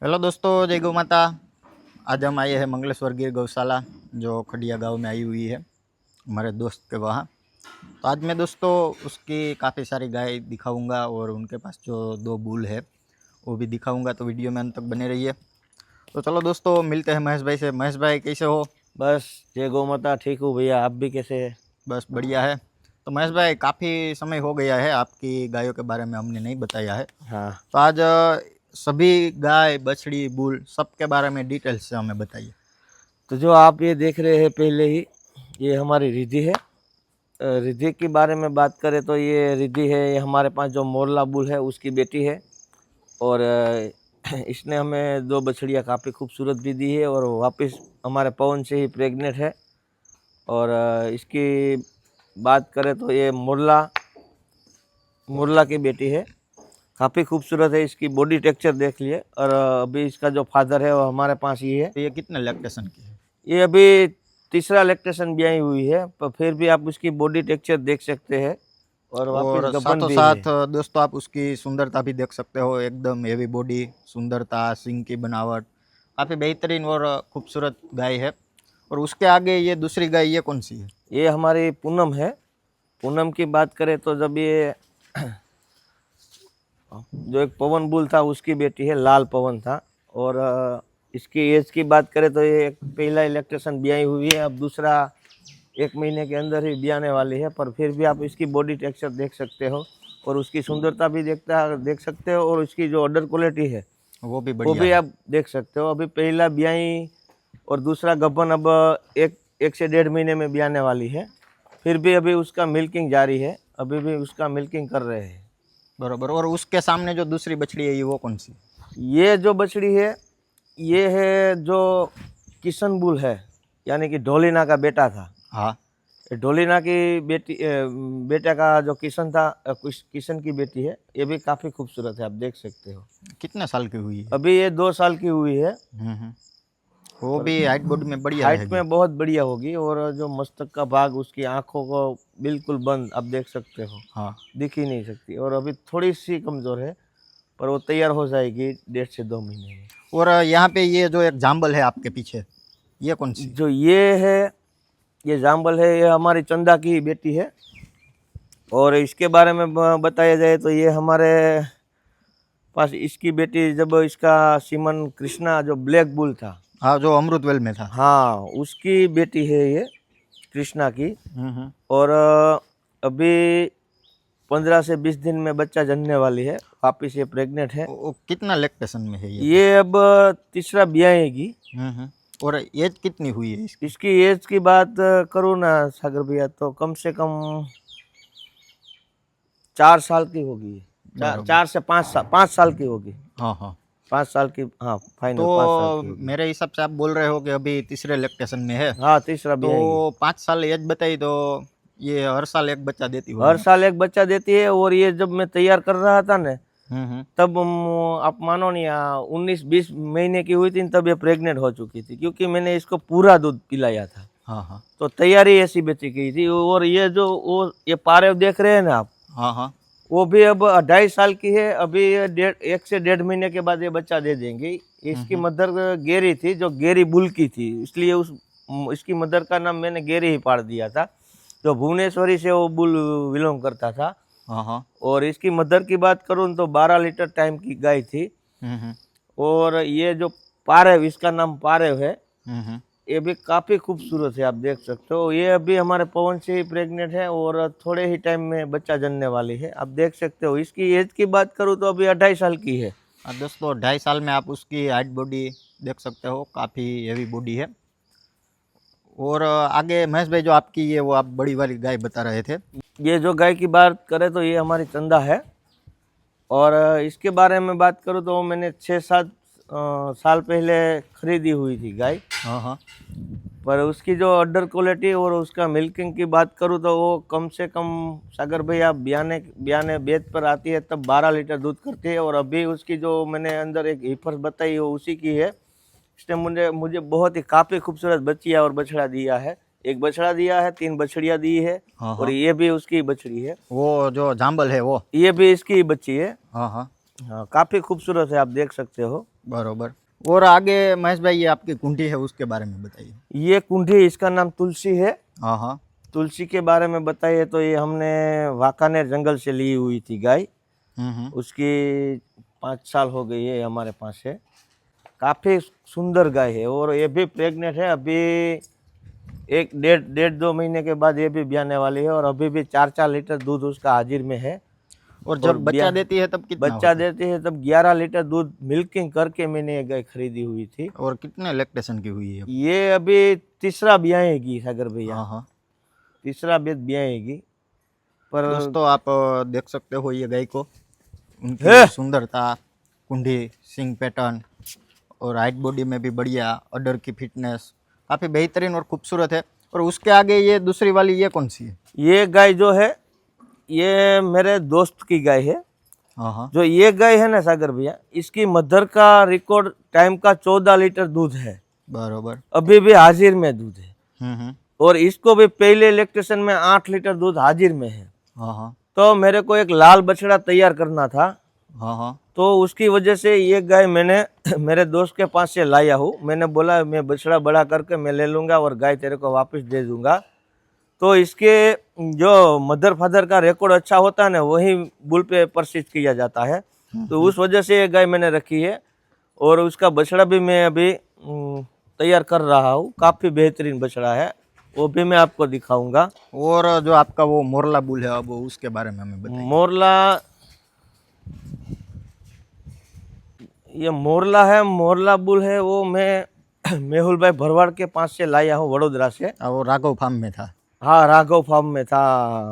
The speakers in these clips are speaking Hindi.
हेलो दोस्तों, जय गौ माता। आज हम आए हैं मंगलेश्वर गिर गौशाला जो खड़िया गांव में आई हुई है हमारे दोस्त के वहाँ। तो आज मैं दोस्तों उसकी काफ़ी सारी गाय दिखाऊंगा और उनके पास जो दो बुल है वो भी दिखाऊंगा। तो वीडियो में अंत तक बने रहिए। तो चलो दोस्तों मिलते हैं महेश भाई से। महेश भाई कैसे हो? बस जय गौ माता। ठीक हूँ भैया, आप भी कैसे हैं? बस बढ़िया है। तो महेश भाई काफ़ी समय हो गया है आपकी गायों के बारे में हमने नहीं बताया है। हाँ, तो आज सभी गाय बछड़ी बुल सबके बारे में डिटेल्स से हमें बताइए। तो जो आप ये देख रहे हैं पहले ही, ये हमारी रिद्धि है। रिद्धि के बारे में बात करें तो ये रिद्धि है, ये हमारे पास जो मोरला बुल है उसकी बेटी है। और इसने हमें दो बछड़ियाँ काफ़ी खूबसूरत भी दी है और वापस हमारे पवन से ही प्रेग्नेंट है। और इसकी बात करें तो ये मुरला की बेटी है, काफ़ी खूबसूरत है। इसकी बॉडी टेक्सचर देख लिए। और अभी इसका जो फादर है वो हमारे पास ही है। तो ये कितने लैक्टेशन की है? ये अभी तीसरा लैक्टेशन ब्याई हुई है, पर फिर भी आप उसकी बॉडी टेक्सचर देख सकते हैं। और वापस और गबन साथों भी है। साथ दोस्तों आप उसकी सुंदरता भी देख सकते हो। एकदम हेवी बॉडी, सुंदरता, सिंग की बनावट काफ़ी बेहतरीन और खूबसूरत गाय है। और उसके आगे ये दूसरी गाय ये कौन सी है? ये हमारी पूनम है। पूनम की बात करें तो जब ये जो एक पवन बुल था उसकी बेटी है, लाल पवन था। और इसकी एज की बात करें तो ये पहला इलेक्ट्रेशन ब्याई हुई है, अब दूसरा 1 महीने के अंदर ही ब्याने वाली है। पर फिर भी आप इसकी बॉडी टेक्सचर देख सकते हो और उसकी सुंदरता भी देख सकते हो। और उसकी जो ऑर्डर क्वालिटी है वो भी वो बढ़िया भी है। आप देख सकते हो। अभी पहला ब्याई और दूसरा गबन अब एक से 1.5 महीने में ब्याने वाली है। फिर भी अभी उसका मिल्किंग जारी है, अभी भी उसका मिल्किंग कर रहे हैं। बरोबर। और उसके सामने जो दूसरी बछड़ी है ये वो कौन सी है? ये जो बछड़ी है ये है जो किशन बुल है, यानी कि ढोलिना का बेटा था। हाँ। ढोलिना की बेटे का जो किशन था, किशन की बेटी है। ये भी काफ़ी खूबसूरत है, आप देख सकते हो। कितने साल की हुई है? अभी ये 2 साल की हुई है। वो भी हाइट बॉडी में बढ़िया हाइट रहेगी। में बहुत बढ़िया होगी। और जो मस्तक का भाग, उसकी आंखों को बिल्कुल बंद, आप देख सकते हो, हाँ। दिख ही नहीं सकती। और अभी थोड़ी सी कमज़ोर है, पर वो तैयार हो जाएगी 1.5 से 2 महीने में। और यहाँ पे ये जो एक जाम्बल है आपके पीछे ये कौन सी? जो ये है, ये जाम्बल है, ये हमारी चंदा की बेटी है। और इसके बारे में बताया जाए तो ये हमारे पास इसकी बेटी, जब इसका सीमन कृष्णा जो ब्लैक बुल था, हाँ, जो अमृतवेल में था। हाँ, उसकी बेटी है ये, कृष्णा की। और अभी 15 से 20 दिन में बच्चा जन्मने वाली है, वापिस ये प्रेग्नेंट है। वो कितना लैक्टेशन में है ये? ये अब तीसरा ब्याएगी। और एज कितनी हुई है इसकी? इसकी एज की बात करूँ ना सागर भैया, तो कम से कम 4 साल की होगी। बराबर। 4 से 5 साल, 5 साल की होगी। हाँ हाँ। 5 साल की, हाँ, फाइनल तो 5 साल की होगी। मेरे हिसाब से आप बोल रहे हो कि अभी तीसरे लैक्टेशन में है। हाँ, तीसरा ब्याएगी। तो 5 साल एज बताई तो ये हर साल एक बच्चा देती होगी हर ना? साल एक बच्चा देती है। और ये जब मैं तैयार कर रहा था ना, हम्म। तब आप मानो नहीं, 19-20 महीने की हुई थी तब ये प्रेग्नेंट हो चुकी थी, क्योंकि मैंने इसको पूरा दूध पिलाया था। हाँ हाँ। तो तैयारी ऐसी बच्ची की थी। और ये जो वो ये पारे देख रहे हैं ना आप, हाँ हाँ। वो भी अब 2.5 साल की है। अभी ये 1 से 1.5 महीने के बाद ये बच्चा दे देंगे। इसकी मदर गेरी थी, जो गेरी बुल की थी, इसलिए इसकी मदर का नाम मैंने गेरी ही पाड़ दिया था। जो भुवनेश्वरी से वो बुल बिलोंग करता था। हाँ हाँ। और इसकी मदर की बात करूँ तो 12 लीटर टाइम की गाय थी। और ये जो पारेव, इसका नाम पारेव है, ये भी काफ़ी खूबसूरत है, आप देख सकते हो। ये अभी हमारे पवन से ही प्रेग्नेंट है और थोड़े ही टाइम में बच्चा जनने वाली है, आप देख सकते हो। इसकी एज की बात करूँ तो अभी 2.5 साल की है। दोस्तों 2.5 साल में आप उसकी हाइट बॉडी देख सकते हो, काफ़ी हेवी बॉडी है। और आगे महेश भाई जो आपकी ये वो आप बड़ी वाली गाय बता रहे थे। ये जो गाय की बात करें तो ये हमारी चंदा है। और इसके बारे में बात करूँ तो मैंने 6-7 साल पहले खरीदी हुई थी गाय। हाँ हाँ। पर उसकी जो ऑर्डर क्वालिटी और उसका मिल्किंग की बात करूँ तो वो कम से कम, सागर भैया, ब्याने ब्याने बेत पर आती है तब 12 लीटर दूध करती है। और अभी उसकी जो मैंने अंदर एक हिफर बताई वो उसी की है। इसने मुझे मुझे बहुत ही काफ़ी खूबसूरत बच्चियाँ और बछड़ा दिया है। एक बछड़ा दिया है, 3 बछड़ियाँ दी है। हाँ और हाँ। ये भी उसकी बछड़ी है, वो जो जाम्बल है वो? ये भी इसकी बच्ची है। हाँ हाँ। हाँ, काफ़ी खूबसूरत है, आप देख सकते हो। बरोबर। और आगे महेश भाई ये आपकी कुंठी है उसके बारे में बताइए। ये कुंडी, इसका नाम तुलसी है। हाँ हाँ। तुलसी के बारे में बताइए तो ये हमने वाकानेर जंगल से ली हुई थी गाय। उसकी 5 साल हो गई है, हमारे पास है। काफ़ी सुंदर गाय है और ये भी प्रेग्नेंट है। अभी एक डेढ़ 2 महीने के बाद ये भी ब्याने वाली है और अभी भी 4 लीटर दूध उसका हाजिर में है। और जब बच्चा देती है तब कितना बच्चा होता है? देती है तब 11 लीटर दूध मिल्किंग करके मैंने ये गाय खरीदी हुई थी। और कितने लैक्टेशन की हुई है? ये अभी तीसरा ब्याएगी सागर भैया, हाँ हाँ। तीसरा ब्याएगी। पर दोस्तों आप देख सकते हो ये गाय को, उनकी है। सुंदरता, कुंडी, सिंग पैटर्न और हाइट बॉडी में भी बढ़िया, अडर की फिटनेस काफ़ी बेहतरीन और खूबसूरत है। और उसके आगे ये दूसरी वाली ये कौन सी है? ये गाय जो है ये मेरे दोस्त की गाय है। हाँ हाँ। जो ये गाय है ना सागर भैया, इसकी मदर का रिकॉर्ड टाइम का 14 लीटर दूध है, बरोबर। अभी भी हाजिर में दूध है। हम्म। और इसको भी पहले इलेक्ट्रेशन में 8 लीटर दूध हाजिर में है। हाँ हाँ। तो मेरे को एक लाल बछड़ा तैयार करना था, हाँ हाँ। तो उसकी वजह से ये गाय मैंने मेरे दोस्त के पास से लाया हूँ। मैंने बोला मैं बछड़ा बड़ा करके मैं ले लूँगा और गाय तेरे को वापस दे दूँगा। तो इसके जो मदर फादर का रिकॉर्ड अच्छा होता है ना, वही बुल पे प्रसिद्ध किया जाता है। तो उस वजह से ये गाय मैंने रखी है और उसका बछड़ा भी मैं अभी तैयार कर रहा हूँ। काफ़ी बेहतरीन बछड़ा है, वो भी मैं आपको दिखाऊंगा। और जो आपका वो मोरला बुल है, अब उसके बारे में हमें बताइए। मोरला, ये मोरला है, मोरला बुल है, वो मैं मेहुल भाई भरवाड़ के पास से लाया हूँ, वडोदरा से। वो राघव फार्म में था। हाँ, राघव फार्म में था,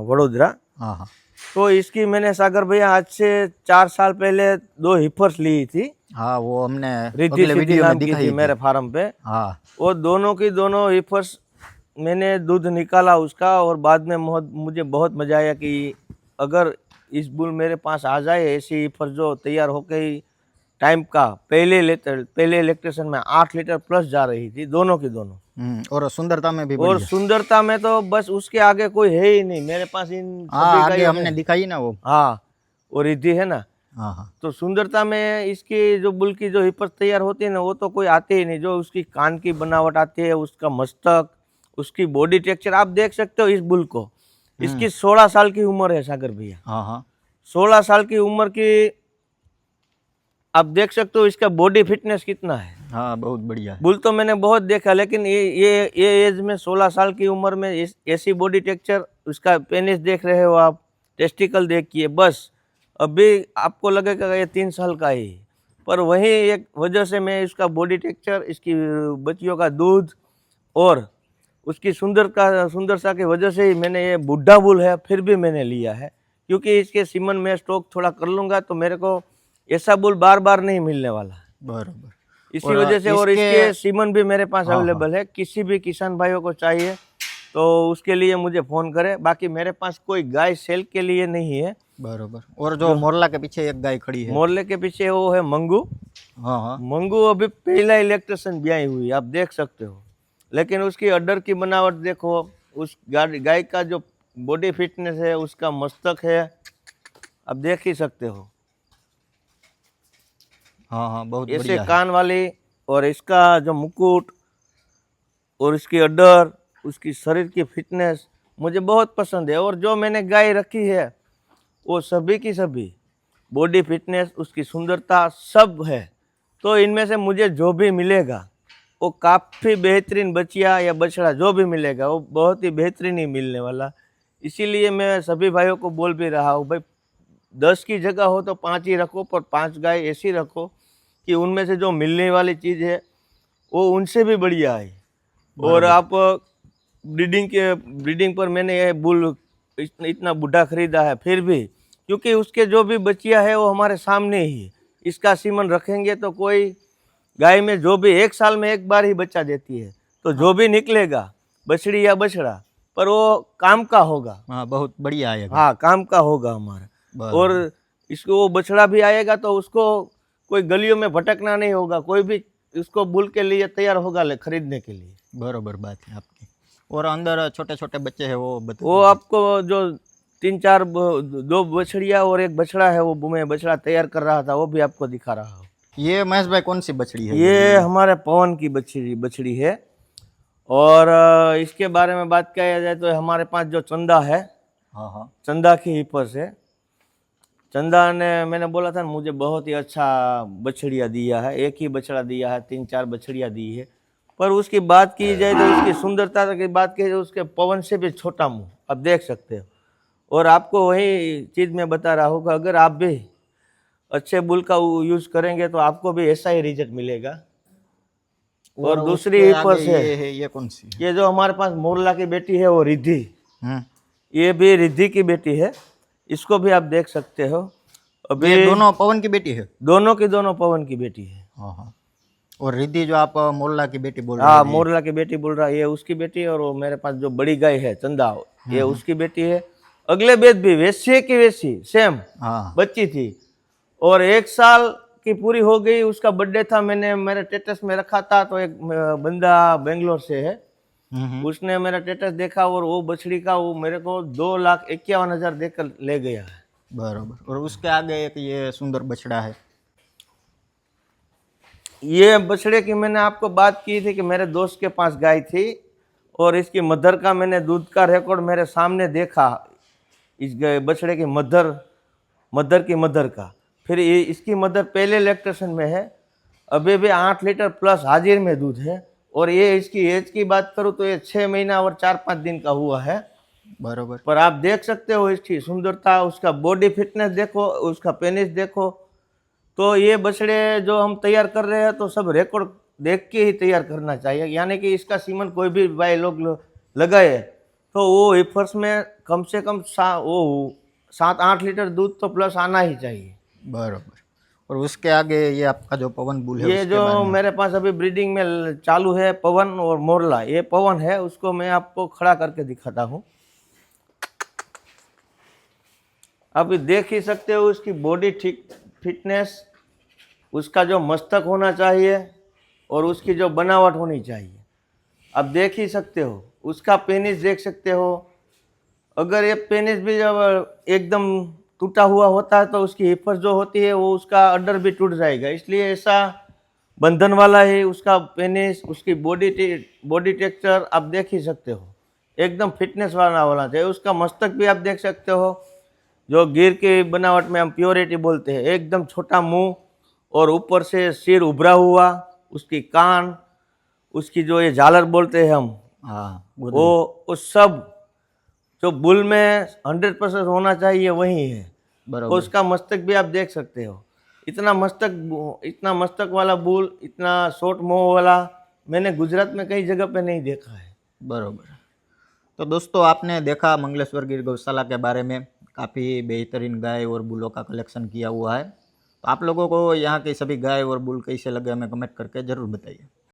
वडोदरा। हाँ हाँ। तो इसकी मैंने सागर भैया आज से 4 साल पहले 2 हिफर्स ली थी। हाँ वो हमने रिद्धि अगले सिद्धि वीडियो में नाम की दिखाई थी थी। मेरे फार्म पे। हाँ। वो दोनों की दोनों हिफर्स मैंने दूध निकाला उसका और बाद में मुझे बहुत मजा आया कि अगर इस बुल मेरे पास आ जाए, ऐसी हिफर्स जो तैयार होके ही टाइम का पहले इलेक्ट्रेशन में 8 लीटर प्लस जा रही थी, दोनों की दोनों। और सुंदरता में भी और बढ़िया। सुंदरता में तो बस उसके आगे कोई है ही नहीं मेरे पास इन हाँ सभी आगे गायों हमने में। दिखाई ना वो। हाँ, वो रिद्धि है ना। हाँ हाँ। तो सुंदरता में इसकी जो बुल की जो हिफर्स तैयार होती है ना, वो तो कोई आते ही नहीं। जो उसकी कान की बनावट आती है, उसका मस्तक, उसकी बॉडी टेक्सचर आप देख सकते हो इस बुल को। इसकी 16 साल की उम्र है सागर भैया। हाँ हाँ। 16 साल की उम्र की आप देख सकते हो इसका बॉडी फिटनेस कितना है। हाँ बहुत बढ़िया है। बुल तो मैंने बहुत देखा, लेकिन ये एज में 16 साल की उम्र में ऐसी बॉडी टेक्सचर, उसका पेनिस देख रहे हो आप, टेस्टिकल देखिए, बस अभी आपको लगेगा ये 3 साल का ही। पर वही एक वजह से मैं इसका बॉडी टेक्सचर, इसकी बच्चियों का दूध और उसकी सुंदरता की वजह से ही मैंने ये बुढ़ा बुल है फिर भी मैंने लिया है। क्योंकि इसके सीमन में स्टॉक थोड़ा कर लूँगा तो मेरे को ऐसा बुल बार बार नहीं मिलने वाला। बरोबर। इसी और वजह से, और इसके इसके सीमन भी मेरे पास हाँ, अवेलेबल है। किसी भी किसान भाइयों को चाहिए तो उसके लिए मुझे फ़ोन करें। बाकी मेरे पास कोई गाय सेल के लिए नहीं है। बरोबर। और जो मोरला के पीछे एक गाय खड़ी है, मोरले के पीछे वो है मंगू। हाँ हाँ। मंगू अभी पहला इलेक्ट्रेशन ब्याई हुई, आप देख सकते हो। लेकिन उसकी अडर की बनावट देखो, उस गाय का जो बॉडी फिटनेस है, उसका मस्तक है, आप देख ही सकते हो। हाँ हाँ बहुत ऐसे बढ़िया है। कान वाली, और इसका जो मुकुट और इसकी अडर, उसकी शरीर की फिटनेस मुझे बहुत पसंद है। और जो मैंने गाय रखी है वो सभी की सभी बॉडी फिटनेस, उसकी सुंदरता सब है। तो इनमें से मुझे जो भी मिलेगा वो काफ़ी बेहतरीन बच्चिया या बछड़ा जो भी मिलेगा वो बहुत ही बेहतरीन ही मिलने वाला। इसीलिए मैं सभी भाइयों को बोल भी रहा हूँ, भाई 10 की जगह हो तो 5 ही रखो, पर 5 गाय ऐसी रखो कि उनमें से जो मिलने वाली चीज़ है वो उनसे भी बढ़िया है। और आप ब्रीडिंग पर मैंने ये बुल इतना बूढ़ा खरीदा है फिर भी, क्योंकि उसके जो भी बच्चियाँ है वो हमारे सामने ही है। इसका सीमन रखेंगे तो कोई गाय में जो भी 1 साल में 1 बार ही बच्चा देती है, तो जो भी निकलेगा बछड़ी या बछड़ा, पर वो काम का होगा। हाँ बहुत बढ़िया है। हाँ, काम का होगा हमारा। और इसको वो बछड़ा भी आएगा तो उसको कोई गलियों में भटकना नहीं होगा, कोई भी उसको बुल के लिए तैयार होगा खरीदने के लिए। बरोबर बात है आपकी। और अंदर छोटे छोटे बच्चे हैं वो बता वो आपको जो 2 बछड़िया और 1 बछड़ा है, वो मैं बछड़ा तैयार कर रहा था, वो भी आपको दिखा रहा हूँ। ये महेश भाई कौन सी बछड़ी है? ये हमारे पवन की बछड़ी बछड़ी है। और इसके बारे में बात किया जाए तो हमारे पास जो चंदा है, हाँ हाँ। चंदा की हिपर से, चंदा ने मैंने बोला था ना, मुझे बहुत ही अच्छा बछड़िया दिया है। एक ही बछड़ा दिया है, 3-4 बछड़िया दी है। पर उसकी बात की जाए तो उसकी सुंदरता की बात की जाए तो उसके पवन से भी छोटा मुंह आप देख सकते हो। और आपको वही चीज़ मैं बता रहा हूँ कि अगर आप भी अच्छे बुल का यूज करेंगे तो आपको भी ऐसा ही रिजल्ट मिलेगा। और दूसरी उसके हिपर आगे से, ये है, ये कौन सी है? ये जो हमारे पास मोरला की बेटी है वो रिद्धि, हम्म। ये भी रिद्धि की बेटी है। इसको भी आप देख सकते हो। अभी ये दोनों पवन की बेटी है? दोनों की दोनों पवन की बेटी है। हाँ हाँ। और रिद्धि जो आप मोल्ला की बेटी बोल रहे हाँ, थे, मोरला की बेटी बोल रहा है, ये उसकी बेटी है। और वो मेरे पास जो बड़ी गाय है चंदा, ये उसकी बेटी है। अगले बेद भी वैसे की वैसी सेम हाँ। बच्ची थी। और 1 साल की पूरी हो गई, उसका बर्थडे था, मैंने मेरे स्टेटस में रखा था। तो एक बंदा बेंगलोर से है, उसने मेरा स्टेटस देखा और वो बछड़ी का वो मेरे को 2,51,000 देकर ले गया है। बराबर। और उसके आगे एक ये सुंदर बछड़ा है। ये बछड़े की मैंने आपको बात की थी कि मेरे दोस्त के पास गाय थी और इसकी मदर का मैंने दूध का रिकॉर्ड मेरे सामने देखा। इस बछड़े की मदर की मदर का, फिर ये इसकी मदर पहले लैक्टेशन में है, अभी भी 8 लीटर प्लस हाजिर में दूध है। और ये इसकी एज की बात करूँ तो ये 6 महीना और 4-5 दिन का हुआ है। बराबर। पर आप देख सकते हो इसकी सुंदरता, उसका बॉडी फिटनेस देखो, उसका पेनिस देखो। तो ये बछड़े जो हम तैयार कर रहे हैं तो सब रिकॉर्ड देख के ही तैयार करना चाहिए। यानी कि इसका सीमन कोई भी भाई लोग लगाए तो वो हिफर्स में कम से कम 7-8 लीटर दूध तो प्लस आना ही चाहिए। बराबर। और उसके आगे ये आपका जो पवन बुल है, ये उसके जो बारे में। मेरे पास अभी ब्रीडिंग में चालू है पवन और मोरला, ये पवन है, उसको मैं आपको खड़ा करके दिखाता हूँ। आप देख ही सकते हो उसकी बॉडी फिटनेस, उसका जो मस्तक होना चाहिए और उसकी जो बनावट होनी चाहिए, आप देख ही सकते हो। उसका पेनिस देख सकते हो। अगर ये पेनिस भी जब एकदम टूटा हुआ होता है तो उसकी हिफर जो होती है वो उसका अड्डर भी टूट जाएगा, इसलिए ऐसा बंधन वाला है उसका पेनिस। उसकी बॉडी टेक्सचर आप देख ही सकते हो, एकदम फिटनेस वाला होना चाहिए। उसका मस्तक भी आप देख सकते हो, जो गिर की बनावट में हम प्योरिटी बोलते हैं, एकदम छोटा मुंह और ऊपर से सिर उभरा हुआ, उसकी कान, उसकी जो ये झालर बोलते हैं हम, हाँ, वो सब जो बुल में 100% होना चाहिए वही है। बराबर। उसका मस्तक भी आप देख सकते हो, इतना मस्तक वाला बुल, इतना शॉर्ट मोह वाला मैंने गुजरात में कई जगह पे नहीं देखा है। बराबर। तो दोस्तों, आपने देखा मंगलेश्वर गिर गौशाला के बारे में। काफ़ी बेहतरीन गाय और बुलों का कलेक्शन किया हुआ है। तो आप लोगों को यहाँ की सभी गाय और बुल कैसे लगे हमें कमेंट करके ज़रूर बताइए।